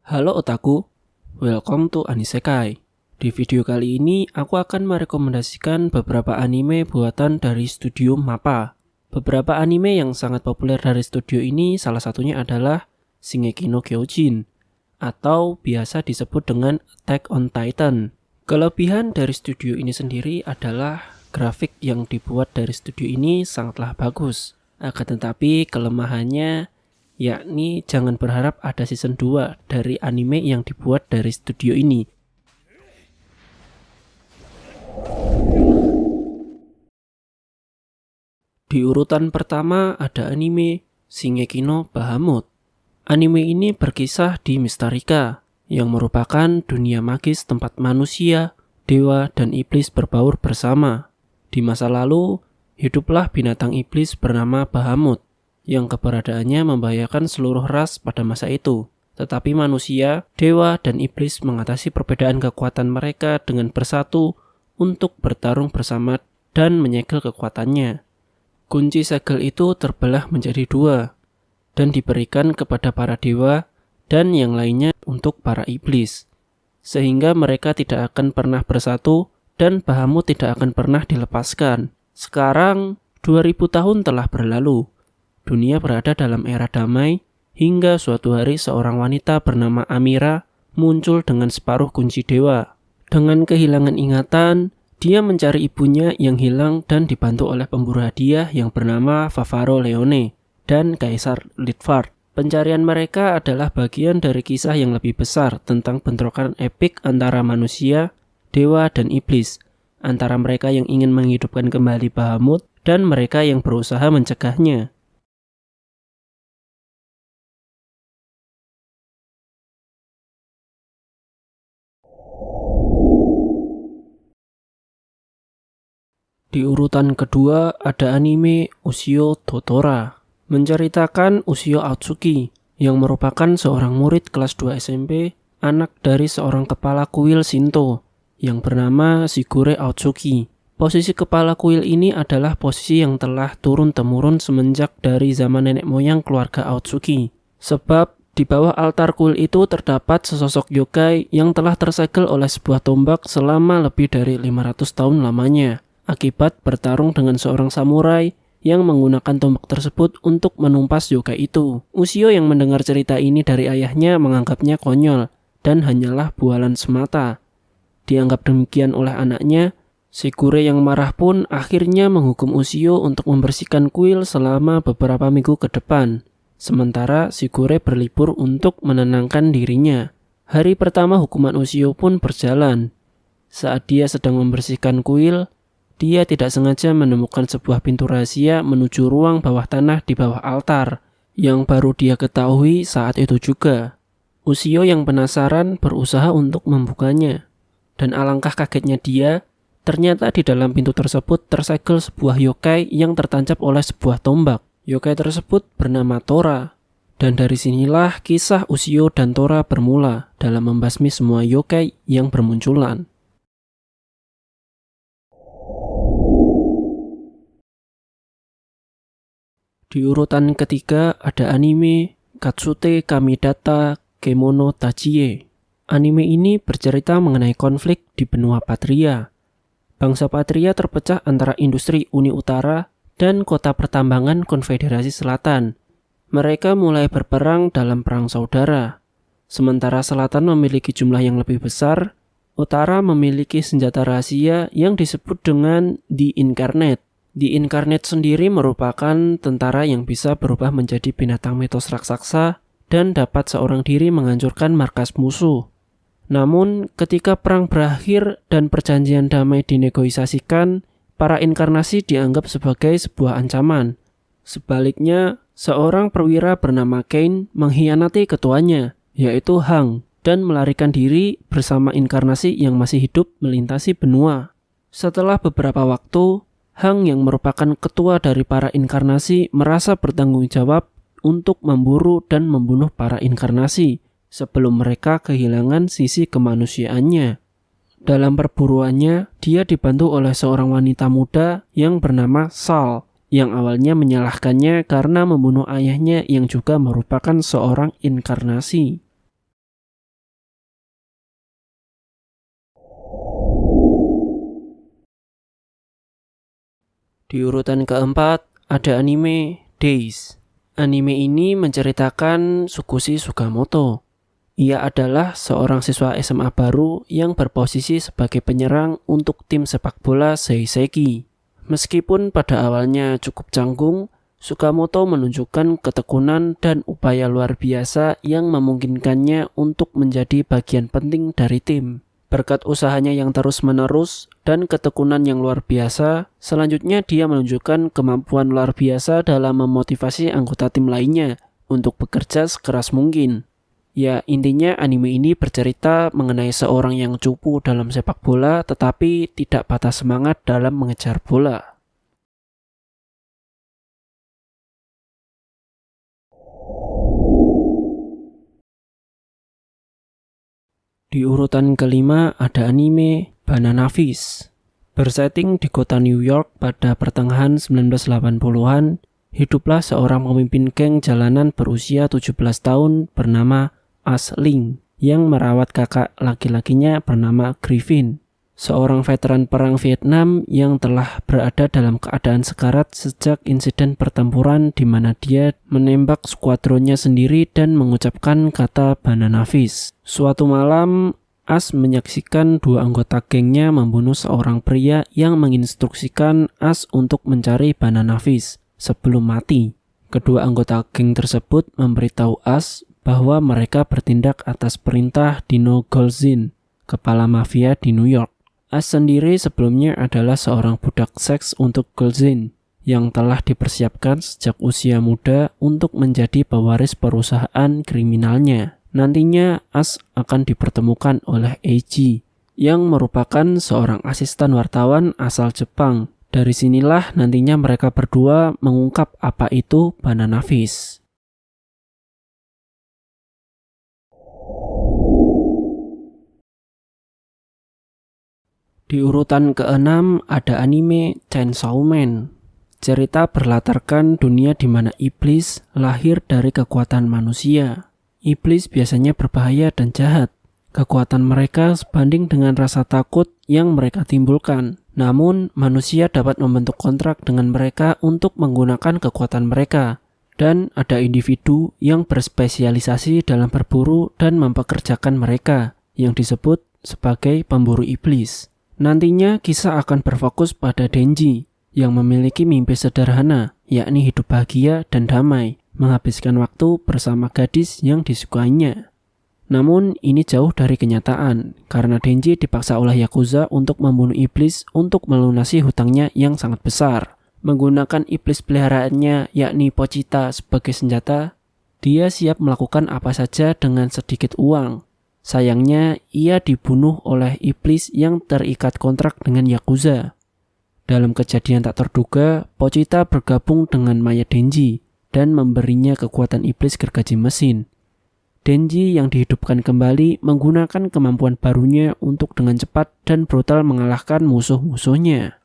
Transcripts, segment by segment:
Halo otaku, welcome to Anisekai. Di video kali ini aku akan merekomendasikan beberapa anime buatan dari studio MAPPA. Beberapa anime yang sangat populer dari studio ini salah satunya adalah Shingeki no Kyojin atau biasa disebut dengan Attack on Titan. Kelebihan dari studio ini sendiri adalah grafik yang dibuat dari studio ini sangatlah bagus. Akan tetapi kelemahannya yakni jangan berharap ada season 2 dari anime yang dibuat dari studio ini. Di urutan pertama ada anime Shingeki no Bahamut. Anime ini berkisah di Mistarika, yang merupakan dunia magis tempat manusia, dewa, dan iblis berbaur bersama. Di masa lalu, hiduplah binatang iblis bernama Bahamut, yang keberadaannya membahayakan seluruh ras pada masa itu. Tetapi manusia, dewa, dan iblis mengatasi perbedaan kekuatan mereka dengan bersatu untuk bertarung bersama dan menyegel kekuatannya. Kunci segel itu terbelah menjadi dua, dan diberikan kepada para dewa dan yang lainnya untuk para iblis. Sehingga mereka tidak akan pernah bersatu dan Bahamut tidak akan pernah dilepaskan. Sekarang, 2000 tahun telah berlalu. Dunia berada dalam era damai, hingga suatu hari seorang wanita bernama Amira muncul dengan separuh kunci dewa. Dengan kehilangan ingatan, dia mencari ibunya yang hilang dan dibantu oleh pemburu hadiah yang bernama Favaro Leone dan Kaisar Litvard. Pencarian mereka adalah bagian dari kisah yang lebih besar tentang bentrokan epik antara manusia, dewa, dan iblis, antara mereka yang ingin menghidupkan kembali Bahamut dan mereka yang berusaha mencegahnya. Di urutan kedua ada anime Ushio Totora, menceritakan Ushio Atsuki yang merupakan seorang murid kelas 2 SMP, anak dari seorang kepala kuil Shinto yang bernama Shigure Atsuki. Posisi kepala kuil ini adalah posisi yang telah turun-temurun semenjak dari zaman nenek moyang keluarga Atsuki. Sebab di bawah altar kuil itu terdapat sesosok yokai yang telah tersegel oleh sebuah tombak selama lebih dari 500 tahun lamanya, akibat bertarung dengan seorang samurai yang menggunakan tombak tersebut untuk menumpas yokai itu. Ushio yang mendengar cerita ini dari ayahnya menganggapnya konyol dan hanyalah bualan semata. Dianggap demikian oleh anaknya, Shigure yang marah pun akhirnya menghukum Ushio untuk membersihkan kuil selama beberapa minggu ke depan. Sementara Shigure berlibur untuk menenangkan dirinya. Hari pertama hukuman Ushio pun berjalan. Saat dia sedang membersihkan kuil, dia tidak sengaja menemukan sebuah pintu rahasia menuju ruang bawah tanah di bawah altar, yang baru dia ketahui saat itu juga. Ushio yang penasaran berusaha untuk membukanya, dan alangkah kagetnya dia, ternyata di dalam pintu tersebut tersegel sebuah yokai yang tertancap oleh sebuah tombak. Yokai tersebut bernama Tora, dan dari sinilah kisah Ushio dan Tora bermula dalam membasmi semua yokai yang bermunculan. Di urutan ketiga ada anime Katsute Kamidata Kemono Tachie. Anime ini bercerita mengenai konflik di benua Patria. Bangsa Patria terpecah antara industri Uni Utara dan kota pertambangan Konfederasi Selatan. Mereka mulai berperang dalam perang saudara. Sementara Selatan memiliki jumlah yang lebih besar, Utara memiliki senjata rahasia yang disebut dengan The Incarnate. The Incarnate sendiri merupakan tentara yang bisa berubah menjadi binatang mitos raksasa dan dapat seorang diri menghancurkan markas musuh. Namun, ketika perang berakhir dan perjanjian damai dinegosiasikan, para inkarnasi dianggap sebagai sebuah ancaman. Sebaliknya, seorang perwira bernama Kane mengkhianati ketuanya, yaitu Hang, dan melarikan diri bersama inkarnasi yang masih hidup melintasi benua. Setelah beberapa waktu, Hang yang merupakan ketua dari para inkarnasi merasa bertanggung jawab untuk memburu dan membunuh para inkarnasi sebelum mereka kehilangan sisi kemanusiaannya. Dalam perburuannya, dia dibantu oleh seorang wanita muda yang bernama Sal, yang awalnya menyalahkannya karena membunuh ayahnya yang juga merupakan seorang inkarnasi. Di urutan keempat ada anime Days. Anime ini menceritakan Tsukushi Sugimoto. Ia adalah seorang siswa SMA baru yang berposisi sebagai penyerang untuk tim sepak bola Seiseki. Meskipun pada awalnya cukup canggung, Sugimoto menunjukkan ketekunan dan upaya luar biasa yang memungkinkannya untuk menjadi bagian penting dari tim. Berkat usahanya yang terus-menerus dan ketekunan yang luar biasa, selanjutnya dia menunjukkan kemampuan luar biasa dalam memotivasi anggota tim lainnya untuk bekerja sekeras mungkin. Ya, intinya anime ini bercerita mengenai seorang yang cupu dalam sepak bola tetapi tidak patah semangat dalam mengejar bola. Di urutan kelima ada anime Banana Fish. Bersetting di kota New York pada pertengahan 1980-an, hiduplah seorang pemimpin geng jalanan berusia 17 tahun bernama As Ling yang merawat kakak laki-lakinya bernama Griffin, seorang veteran perang Vietnam yang telah berada dalam keadaan sekarat sejak insiden pertempuran di mana dia menembak skuadronnya sendiri dan mengucapkan kata banana fish. Suatu malam, As menyaksikan dua anggota gengnya membunuh seorang pria yang menginstruksikan As untuk mencari banana fish sebelum mati. Kedua anggota geng tersebut memberitahu As bahwa mereka bertindak atas perintah Dino Golzin, kepala mafia di New York. As sendiri sebelumnya adalah seorang budak seks untuk Golzin yang telah dipersiapkan sejak usia muda untuk menjadi pewaris perusahaan kriminalnya. Nantinya As akan dipertemukan oleh Eiji yang merupakan seorang asisten wartawan asal Jepang. Dari sinilah nantinya mereka berdua mengungkap apa itu banana fish. Di urutan keenam ada anime Chainsaw Man. Cerita berlatarkan dunia di mana iblis lahir dari kekuatan manusia. Iblis biasanya berbahaya dan jahat. Kekuatan mereka sebanding dengan rasa takut yang mereka timbulkan. Namun, manusia dapat membentuk kontrak dengan mereka untuk menggunakan kekuatan mereka. Dan ada individu yang berspesialisasi dalam berburu dan mempekerjakan mereka, yang disebut sebagai pemburu iblis. Nantinya kisah akan berfokus pada Denji yang memiliki mimpi sederhana, yakni hidup bahagia dan damai, menghabiskan waktu bersama gadis yang disukainya. Namun ini jauh dari kenyataan, karena Denji dipaksa oleh Yakuza untuk membunuh iblis untuk melunasi hutangnya yang sangat besar. Menggunakan iblis peliharaannya, yakni Pochita, sebagai senjata, dia siap melakukan apa saja dengan sedikit uang. Sayangnya, ia dibunuh oleh iblis yang terikat kontrak dengan Yakuza. Dalam kejadian tak terduga, Pochita bergabung dengan mayat Denji dan memberinya kekuatan iblis gergaji mesin. Denji yang dihidupkan kembali menggunakan kemampuan barunya untuk dengan cepat dan brutal mengalahkan musuh-musuhnya.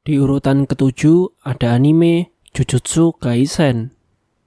Di urutan ketujuh ada anime Jujutsu Kaisen.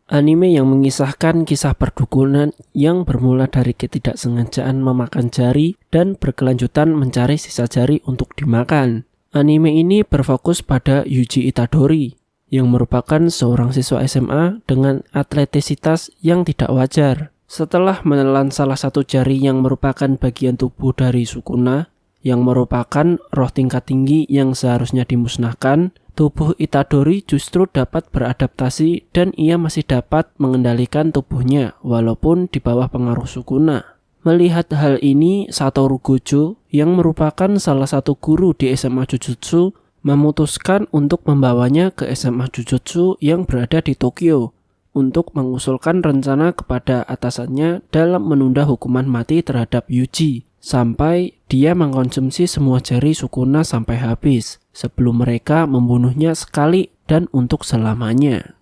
Anime yang mengisahkan kisah perdukunan yang bermula dari ketidaksengajaan memakan jari dan berkelanjutan mencari sisa jari untuk dimakan. Anime ini berfokus pada Yuji Itadori yang merupakan seorang siswa SMA dengan atletisitas yang tidak wajar. Setelah menelan salah satu jari yang merupakan bagian tubuh dari Sukuna, yang merupakan roh tingkat tinggi yang seharusnya dimusnahkan, tubuh Itadori justru dapat beradaptasi dan ia masih dapat mengendalikan tubuhnya walaupun di bawah pengaruh Sukuna. Melihat hal ini, Satoru Gojo yang merupakan salah satu guru di SMA Jujutsu memutuskan untuk membawanya ke SMA Jujutsu yang berada di Tokyo untuk mengusulkan rencana kepada atasannya dalam menunda hukuman mati terhadap Yuji sampai dia mengkonsumsi semua jari Sukuna sampai habis sebelum mereka membunuhnya sekali dan untuk selamanya.